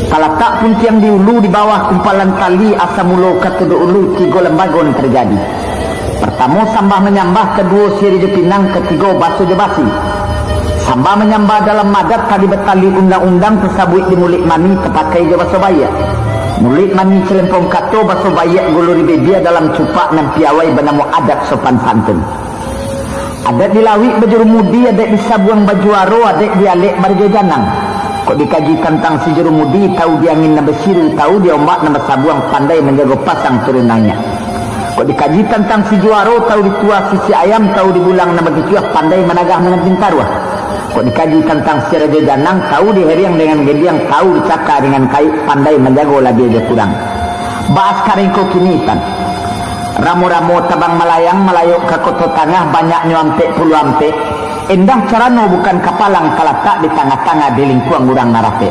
Kalau tak pun tiang di ulu di bawah kumpalan tali asa mulo katudu ulu 3 lembagon terjadi. Pertama sambah menyambah, kedua siri di pinang, ketiga basuh je basi. Sambah menyambah dalam madat tadi betali undang-undang tersabuit di mulik mani terpakai je basuh bayak. Mulik mani celempong kato basuh bayak guluri bebia dalam cupak dan piawai bernama adat sopan santun. Adat di lawik baju mudi, adat di sabuang baju aro, adat di alek barjo janang. Kok dikaji tentang si jurumudi, tahu dia angin nama siru, tahu dia ombak nama sabuang, pandai menjaga pasang turunannya. Kok dikaji tentang si juaro, tahu ditua sisi ayam, tahu dibulang nama dicuah, pandai menagah dengan pintarwah. Kok dikaji tentang si raja janang, tahu diheriang dengan gediang, tahu dicakar dengan kayu, pandai menjaga lebih aja kurang. Bahas karingko kinitan. Ramu-ramu tabang melayang, melayuk ke kota tengah, banyak nyuampek puluh ampek. Endah carano bukan kapalang kalatak di tengah-tengah di lingkuang urang narape.